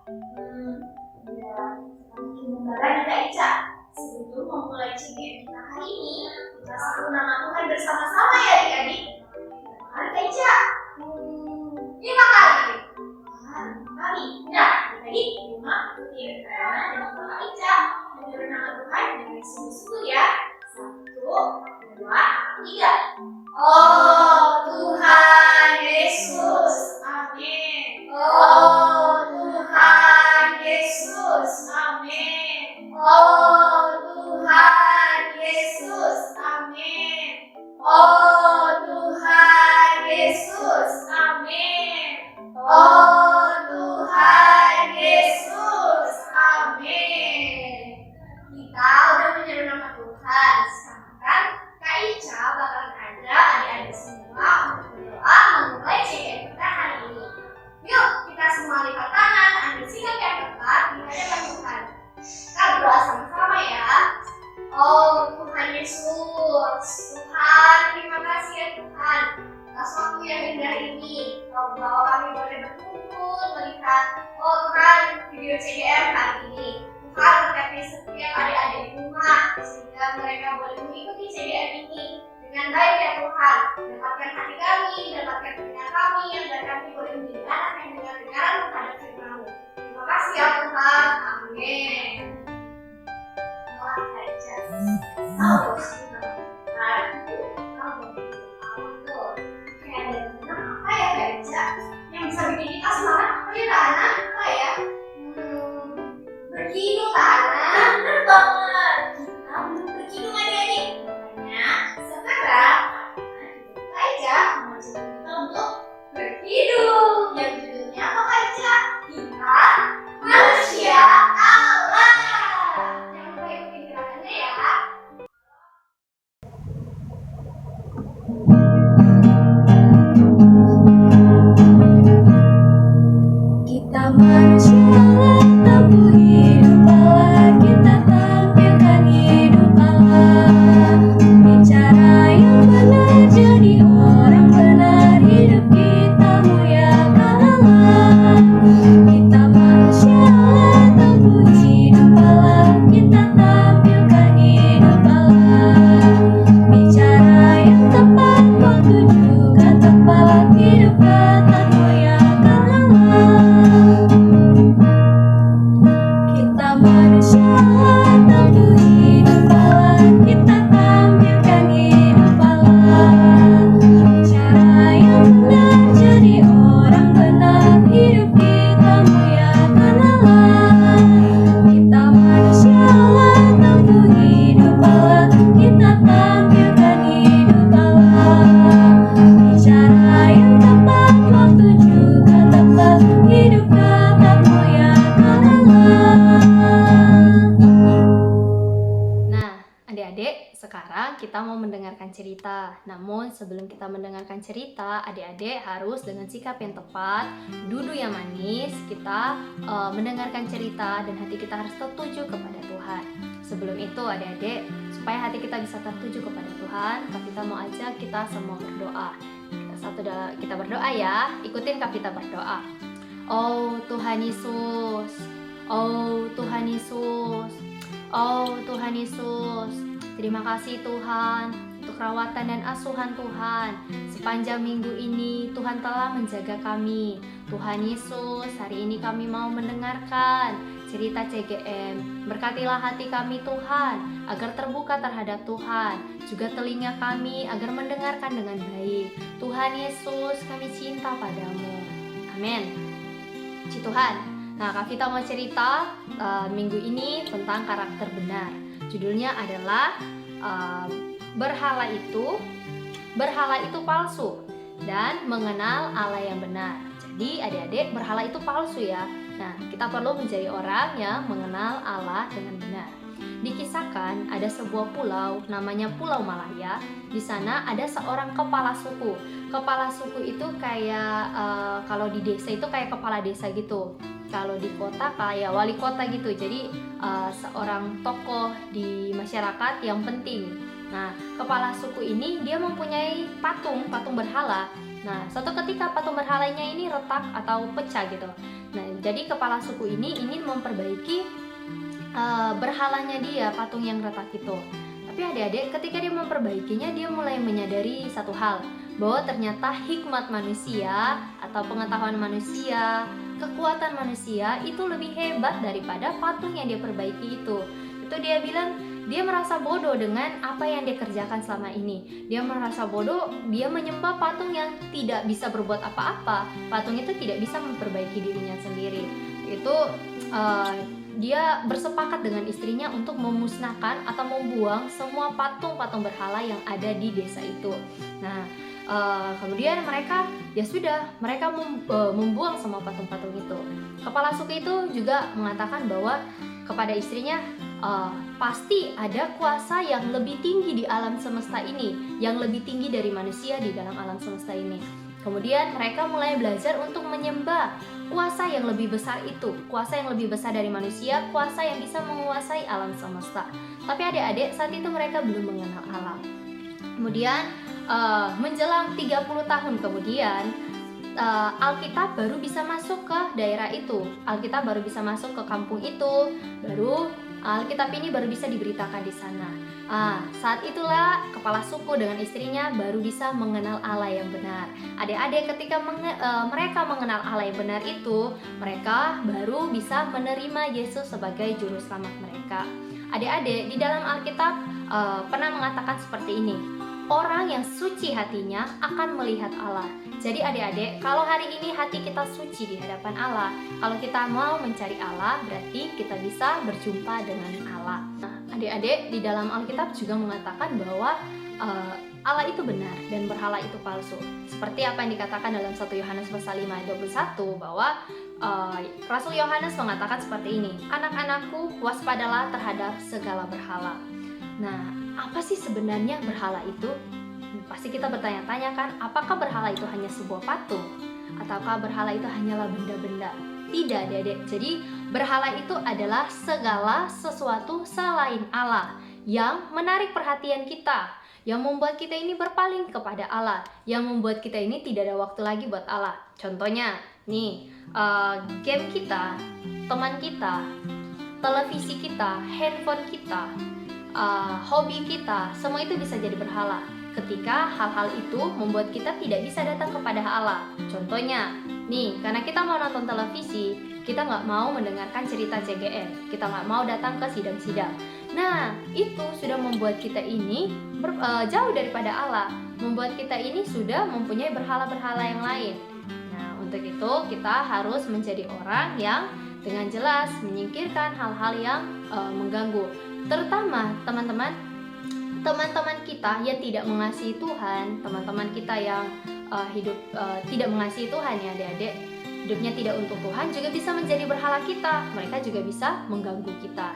Ya, mungkin memulai Kak Ica. Sebelum memulai CGM kita hari ini, kita satu nama Tuhan bersama-sama ya adik-adik. Mari Kak Ica. 5 kali. 5 kali. Nah, adik-adik 5 ikuti karena dengan Kak Ica menyuruh nama Tuhan dengan sungguh-sungguh ya. 1, 2, 3. Oh Tuhan Yesus, amin. Oh Tuhan Yesus, amin. Oh Tuhan Yesus, amin. Oh Tuhan Yesus, amin. Oh Tuhan Yesus, amin. Kita udah menyuruh nama Tuhan. Sekarang Kak Ica bakalan ajak adik-adik semua untuk berdoa memulai CGM kita hari ini. Yuk, kita semua lipat tangan, ambil sikap yang tepat di hadapan Tuhan. Kita berdoa sama-sama ya. Oh Tuhan Yesus, Tuhan terima kasih ya Tuhan atas waktu yang indah ini. Kau bawa kami boleh berkumpul melihat Tuhan video CGM hari ini. Tuhan berkati setiap adik-adik di rumah sehingga mereka boleh mengikuti CGM ini dengan baik ya Tuhan. Dapatkan hati kami, dapatkan telinga kami yang kami boleh menjadi anak yang dengar-dengaran terhadap firman-Mu. Terima kasih ya Tuhan. Amin. Doa saja. Allah apa ya baca yang bisa bikin kita semangat perjalanan apa ya? Berkidung tanah, bener banget. Kita belum berkidung adik-adik. Makanya sekarang kita aja mengajak kita untuk berkidung. Yang judulnya apa aja? Kita manusia Allah. Jangan lupa ikutin gerakannya ya. Kita manusia tapi hidup Allah, kita tampilkan hidup Allah. Bicara yang benar, jadi orang benar, hidup kita muliakan Allah. Kita manusia tapi hidup Allah, kita tampilkan hidup Allah. Bicara yang tepat, waktu juga tepat, hidup kata muliakan Allah. Kita manusia tapi hidup Allah, kita tampilkan hidup Allah. Bicara yang benar, jadi orang benar, hidup kita muliakan Allah. Kita manusia tapi hidup Allah, kita tampilkan hidup Allah. Bicara yang tepat, waktu juga tepat, hidup kata muliakan Allah. Nah, adik-adik, sekarang kita mau mendengarkan cerita. Namun sebelum kita mendengarkan cerita, adik-adik harus dengan sikap yang tepat, duduk yang manis, kita mendengarkan cerita dan hati kita harus tertuju kepada Tuhan. Sebelum itu adik-adik, supaya hati kita bisa tertuju kepada Tuhan, Kapita mau ajak kita semua berdoa. Kita berdoa ya, ikutin Kapita berdoa. Oh Tuhan Yesus, oh Tuhan Yesus, oh Tuhan Yesus, terima kasih Tuhan untuk rawatan dan asuhan Tuhan. Sepanjang minggu ini Tuhan telah menjaga kami. Tuhan Yesus, hari ini kami mau mendengarkan cerita CGM. Berkatilah hati kami Tuhan, agar terbuka terhadap Tuhan. Juga telinga kami agar mendengarkan dengan baik. Tuhan Yesus, kami cinta padamu. Amin. Puji Tuhan. Nah, Kak Vita mau cerita minggu ini tentang karakter benar. Judulnya adalah berhala itu palsu dan mengenal Allah yang benar. Jadi adik-adik, berhala itu palsu ya. Nah, kita perlu menjadi orang yang mengenal Allah dengan benar. Dikisahkan ada sebuah pulau namanya Pulau Malaya. Di sana ada seorang kepala suku. Kepala suku itu kayak kalau di desa itu kayak kepala desa gitu. Kalau di kota kayak wali kota gitu. Jadi seorang tokoh di masyarakat yang penting. Nah, kepala suku ini dia mempunyai patung berhala. Nah, suatu ketika patung berhalanya ini retak atau pecah gitu. Nah, jadi kepala suku ini ingin memperbaiki berhalanya dia, patung yang retak itu. Tapi adik-adik, ketika dia memperbaikinya, dia mulai menyadari satu hal, bahwa ternyata hikmat manusia atau pengetahuan manusia, kekuatan manusia itu lebih hebat daripada patung yang dia perbaiki itu. Itu dia bilang, dia merasa bodoh dengan apa yang dia kerjakan selama ini. Dia merasa bodoh, dia menyembah patung yang tidak bisa berbuat apa-apa. Patung itu tidak bisa memperbaiki dirinya sendiri. Itu dia bersepakat dengan istrinya untuk memusnahkan atau membuang semua patung-patung berhala yang ada di desa itu. Nah, kemudian mereka membuang semua patung-patung itu. Kepala suku itu juga mengatakan bahwa kepada istrinya, pasti ada kuasa yang lebih tinggi di alam semesta ini, yang lebih tinggi dari manusia di dalam alam semesta ini. Kemudian mereka mulai belajar untuk menyembah kuasa yang lebih besar itu, kuasa yang lebih besar dari manusia, kuasa yang bisa menguasai alam semesta. Tapi adik-adik, saat itu mereka belum mengenal Allah. Kemudian menjelang 30 tahun kemudian, Alkitab baru bisa masuk ke daerah itu. Alkitab baru bisa masuk ke kampung itu. Baru Alkitab ini baru bisa diberitakan di sana. Saat itulah kepala suku dengan istrinya baru bisa mengenal Allah yang benar. Adik-adik, ketika mereka mengenal Allah yang benar itu, mereka baru bisa menerima Yesus sebagai juru selamat mereka. Adik-adik, di dalam Alkitab pernah mengatakan seperti ini, orang yang suci hatinya akan melihat Allah. Jadi adik-adik, kalau hari ini hati kita suci di hadapan Allah, kalau kita mau mencari Allah, berarti kita bisa berjumpa dengan Allah. Nah, adik-adik, di dalam Alkitab juga mengatakan bahwa Allah itu benar dan berhala itu palsu. Seperti apa yang dikatakan dalam 1 Yohanes pasal 5 ayat 21, bahwa Rasul Yohanes mengatakan seperti ini, anak-anakku, waspadalah terhadap segala berhala. Nah, apa sih sebenarnya berhala itu? Pasti kita bertanya-tanya kan, apakah berhala itu hanya sebuah patung? Ataukah berhala itu hanyalah benda-benda? Tidak, adik-adik. Jadi, berhala itu adalah segala sesuatu selain Allah yang menarik perhatian kita, yang membuat kita ini berpaling kepada Allah, yang membuat kita ini tidak ada waktu lagi buat Allah. Contohnya, nih, game kita, teman kita, televisi kita, handphone kita, hobi kita, semua itu bisa jadi berhala ketika hal-hal itu membuat kita tidak bisa datang kepada Allah. Contohnya, nih, karena kita mau nonton televisi, kita nggak mau mendengarkan cerita CGN, kita nggak mau datang ke sidang-sidang. Nah, itu sudah membuat kita ini jauh daripada Allah, membuat kita ini sudah mempunyai berhala-berhala yang lain. Nah, untuk itu kita harus menjadi orang yang dengan jelas menyingkirkan hal-hal yang mengganggu. Terutama teman-teman kita yang tidak mengasihi Tuhan, teman-teman kita yang hidup tidak mengasihi Tuhan ya adik-adik, hidupnya tidak untuk Tuhan juga bisa menjadi berhala kita. Mereka juga bisa mengganggu kita.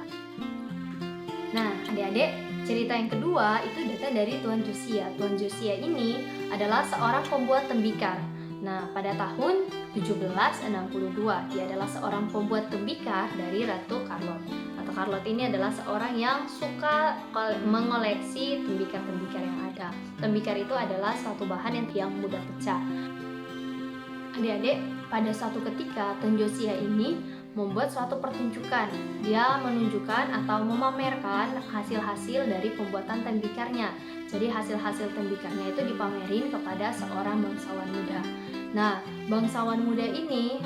Nah adik-adik, cerita yang kedua itu datang dari Tuan Josia. Tuan Josia ini adalah seorang pembuat tembikar. Nah pada tahun 1762 dia adalah seorang pembuat tembikar dari Ratu Charlotte. Ratu Charlotte ini adalah seorang yang suka mengoleksi tembikar-tembikar yang ada. Tembikar itu adalah suatu bahan yang mudah pecah. Adik-adik, pada suatu ketika Tuan Josia ini membuat suatu pertunjukan. Dia menunjukkan atau memamerkan hasil-hasil dari pembuatan tembikarnya. Jadi hasil-hasil tembikarnya itu dipamerin kepada seorang bangsawan muda. Nah, bangsawan muda ini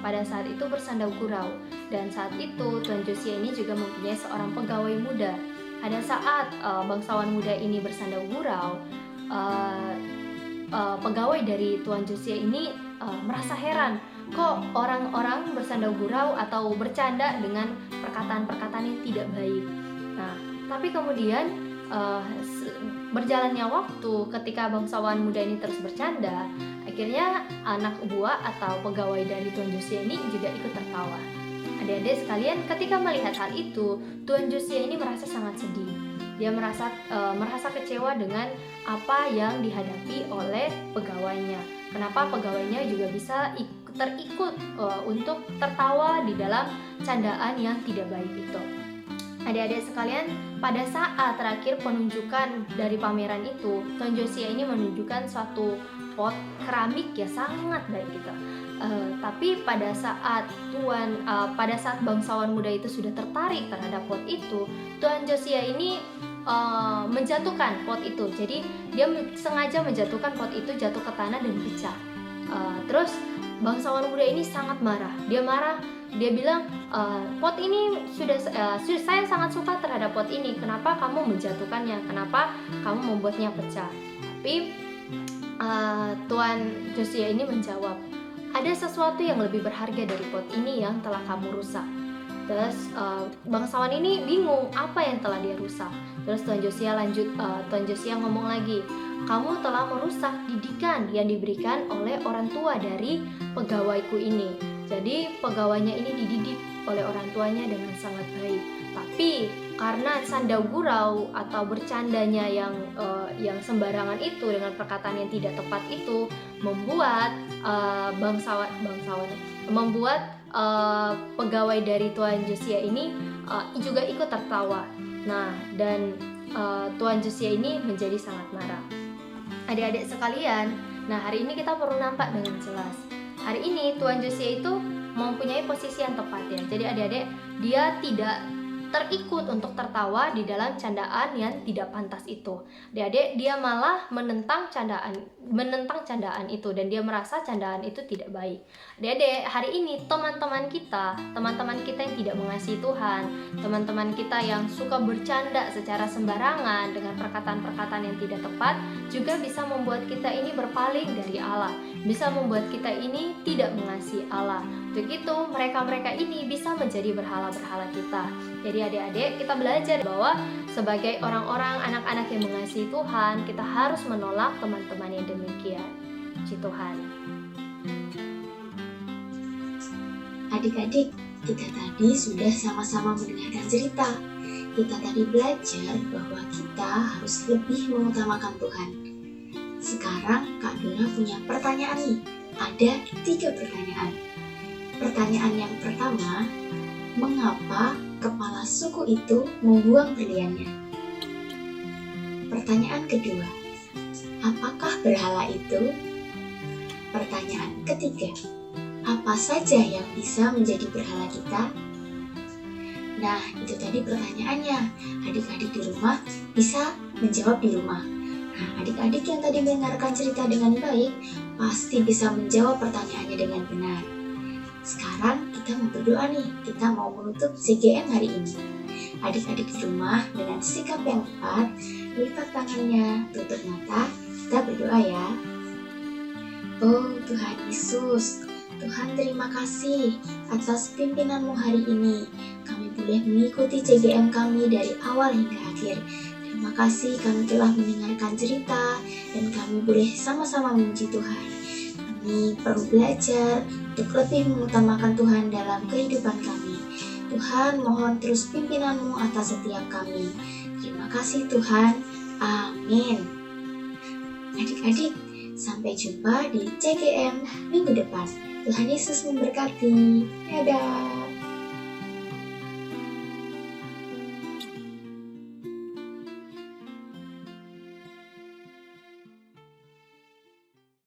pada saat itu bersandau gurau. Dan saat itu Tuan Josia ini juga mempunyai seorang pegawai muda. Pada saat bangsawan muda ini bersandau gurau, pegawai dari Tuan Josia ini merasa heran, kok orang-orang bersandau gurau atau bercanda dengan perkataan-perkataan yang tidak baik. Nah, tapi kemudian berjalannya waktu, ketika bangsawan muda ini terus bercanda, akhirnya anak buah atau pegawai dari Tuan Josia ini juga ikut tertawa. Adik-adik sekalian, ketika melihat hal itu, Tuan Josia ini merasa sangat sedih. Dia merasa kecewa dengan apa yang dihadapi oleh pegawainya. Kenapa pegawainya juga bisa terikut untuk tertawa di dalam candaan yang tidak baik itu. Adik-adik sekalian, pada saat terakhir penunjukan dari pameran itu, Tuan Josia ini menunjukkan suatu pot keramik ya sangat baik gitu. Tapi pada saat bangsawan muda itu sudah tertarik terhadap pot itu, Tuan Josia ini menjatuhkan pot itu. Jadi dia sengaja menjatuhkan pot itu jatuh ke tanah dan pecah. Terus bangsawan muda ini sangat marah. Dia bilang, pot ini saya sangat suka terhadap pot ini. Kenapa kamu menjatuhkannya? Kenapa kamu membuatnya pecah? Tapi Tuan Josia ini menjawab, ada sesuatu yang lebih berharga dari pot ini yang telah kamu rusak. Terus bangsawan ini bingung apa yang telah dia rusak. Terus Tuan Josia ngomong lagi, kamu telah merusak didikan yang diberikan oleh orang tua dari pegawaiku ini. Jadi pegawainya ini dididik oleh orang tuanya dengan sangat baik. Tapi karena sandau gurau atau bercandanya yang sembarangan itu dengan perkataan yang tidak tepat itu membuat pegawai dari Tuan Josia ini juga ikut tertawa. Nah, dan Tuan Josia ini menjadi sangat marah. Adik-adik sekalian, nah hari ini kita perlu nampak dengan jelas. Hari ini Tuan Josia itu mempunyai posisi yang tepat ya. Jadi adik-adik, dia tidak terikut untuk tertawa di dalam candaan yang tidak pantas itu. Adik-adik, dia malah menentang candaan itu dan dia merasa candaan itu tidak baik. Adik-adik, hari ini teman-teman kita yang tidak mengasihi Tuhan, teman-teman kita yang suka bercanda secara sembarangan dengan perkataan-perkataan yang tidak tepat juga bisa membuat kita ini berpaling dari Allah, bisa membuat kita ini tidak mengasihi Allah. Begitu mereka-mereka ini bisa menjadi berhala-berhala kita. Jadi adik-adik, kita belajar bahwa sebagai orang-orang anak-anak yang mengasihi Tuhan, kita harus menolak teman-teman yang demikian. Puji Tuhan. Adik-adik, kita tadi sudah sama-sama mendengarkan cerita. Kita tadi belajar bahwa kita harus lebih mengutamakan Tuhan. Sekarang Kak Dona punya pertanyaan nih. Ada 3 pertanyaan. Pertanyaan yang pertama, mengapa kepala suku itu membuang berliannya? Pertanyaan kedua, apakah berhala itu? Pertanyaan ketiga, apa saja yang bisa menjadi berhala kita? Nah, itu tadi pertanyaannya. Adik-adik di rumah bisa menjawab di rumah. Nah, adik-adik yang tadi mendengarkan cerita dengan baik pasti bisa menjawab pertanyaannya dengan benar. Sekarang kita mau berdoa nih, kita mau menutup CGM hari ini. Adik-adik di rumah dengan sikap yang tepat, lipat tangannya, tutup mata, kita berdoa ya. Oh Tuhan Yesus, Tuhan terima kasih atas pimpinanmu hari ini. Kami boleh mengikuti CGM kami dari awal hingga akhir. Terima kasih kami telah mendengarkan cerita dan kami boleh sama-sama memuji Tuhan. Kami perlu belajar untuk lebih mengutamakan Tuhan dalam kehidupan kami. Tuhan, mohon terus pimpinanmu atas setiap kami. Terima kasih Tuhan. Amin. Adik-adik, sampai jumpa di CGM minggu depan. Tuhan Yesus memberkati. Dadah.